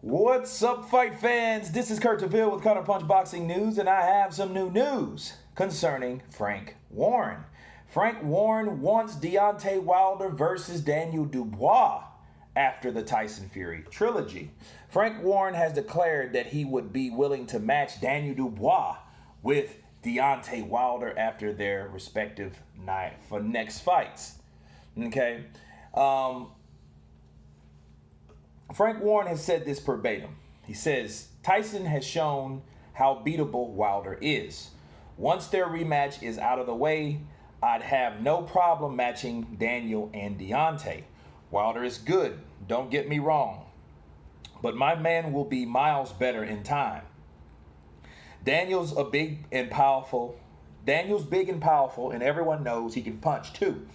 What's up, fight fans? This is Kurt DeVille with Counterpunch Boxing News, and I have some new news concerning Frank Warren. Frank Warren wants Deontay Wilder versus Daniel Dubois after the Tyson Fury trilogy. Frank Warren has declared that he would be willing to match Daniel Dubois with Deontay Wilder after their respective next fights. Okay. Frank Warren has said this verbatim. He says, Tyson has shown how beatable Wilder is. Once their rematch is out of the way, I'd have no problem matching Daniel and Deontay. Wilder is good, don't get me wrong, but my man will be miles better in time. Daniel's big and powerful, and everyone knows he can punch too,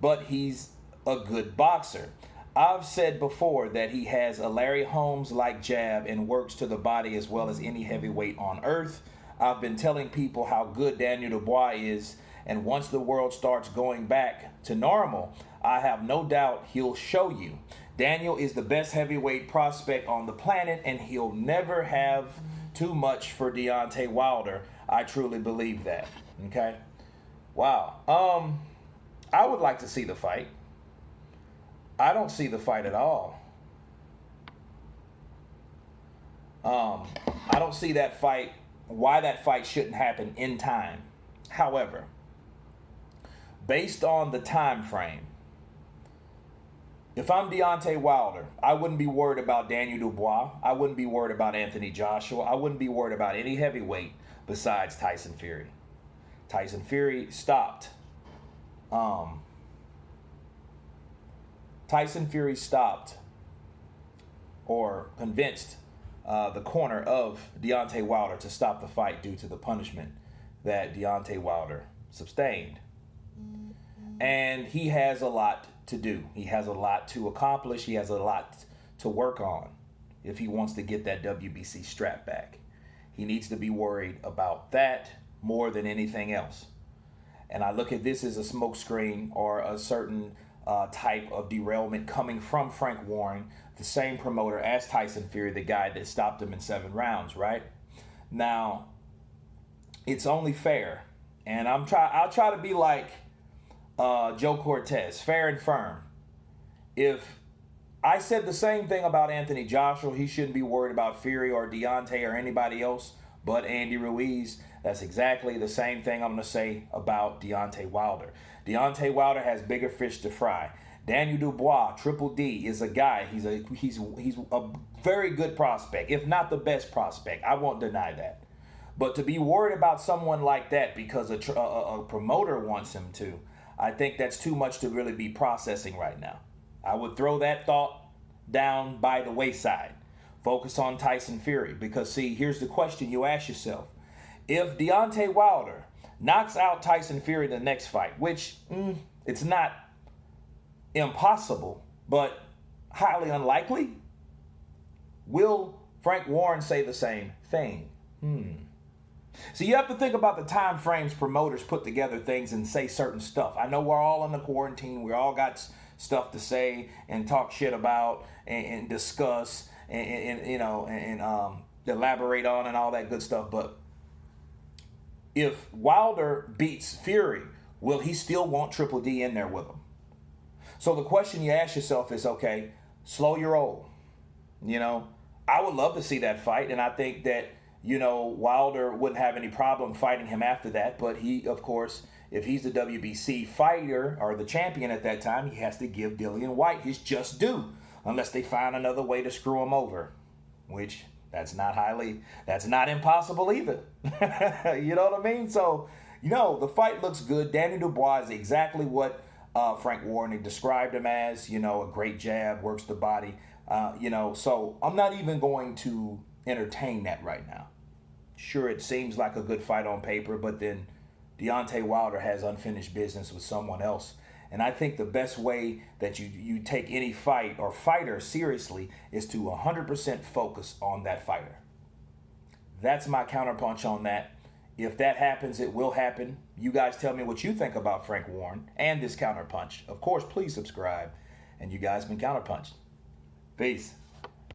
but he's a good boxer. I've said before that he has a Larry Holmes-like jab and works to the body as well as any heavyweight on earth. I've been telling people how good Daniel Dubois is, and once the world starts going back to normal, I have no doubt he'll show you. Daniel is the best heavyweight prospect on the planet, and he'll never have too much for Deontay Wilder. I truly believe that. Okay? Wow. I would like to see the fight. I don't see the fight at all. I don't see that fight, why that fight shouldn't happen in time. However, based on the time frame, if I'm Deontay Wilder, I wouldn't be worried about Daniel Dubois. I wouldn't be worried about Anthony Joshua. I wouldn't be worried about any heavyweight besides Tyson Fury. Tyson Fury stopped. Tyson Fury stopped or convinced the corner of Deontay Wilder to stop the fight due to the punishment that Deontay Wilder sustained. And he has a lot to do. He has a lot to accomplish. He has a lot to work on if he wants to get that WBC strap back. He needs to be worried about that more than anything else. And I look at this as a smokescreen or a certain type of derailment coming from Frank Warren, the same promoter as Tyson Fury, the guy that stopped him in 7 rounds, right? Now, it's only fair, and I'll try to be like Joe Cortez, fair and firm. If I said the same thing about Anthony Joshua, he shouldn't be worried about Fury or Deontay or anybody else but Andy Ruiz. That's exactly the same thing I'm going to say about Deontay Wilder. Deontay Wilder has bigger fish to fry. Daniel Dubois, Triple D, is a guy. He's a very good prospect, if not the best prospect. I won't deny that. But to be worried about someone like that because a promoter wants him to, I think that's too much to really be processing right now. I would throw that thought down by the wayside. Focus on Tyson Fury because, see, here's the question you ask yourself. If Deontay Wilder knocks out Tyson Fury in the next fight, which it's not impossible, but highly unlikely, will Frank Warren say the same thing? So you have to think about the time frames promoters put together things and say certain stuff. I know we're all in the quarantine. We all got stuff to say and talk shit about and discuss and elaborate on and all that good stuff, but if Wilder beats Fury, will he still want Triple D in there with him? So the question you ask yourself is, okay, slow your roll. I would love to see that fight, and I think that, Wilder wouldn't have any problem fighting him after that, but he, of course, if he's the WBC fighter or the champion at that time, he has to give Dillian Whyte his just due, unless they find another way to screw him over, which that's not impossible either. You know what I mean? So, the fight looks good. Daniel Dubois is exactly what Frank Warren described him as, a great jab, works the body, so I'm not even going to entertain that right now. Sure, it seems like a good fight on paper, but then Deontay Wilder has unfinished business with someone else. And I think the best way that you take any fight or fighter seriously is to 100% focus on that fighter. That's my counterpunch on that. If that happens, it will happen. You guys tell me what you think about Frank Warren and this counterpunch. Of course, please subscribe. And you guys been counterpunched. Peace.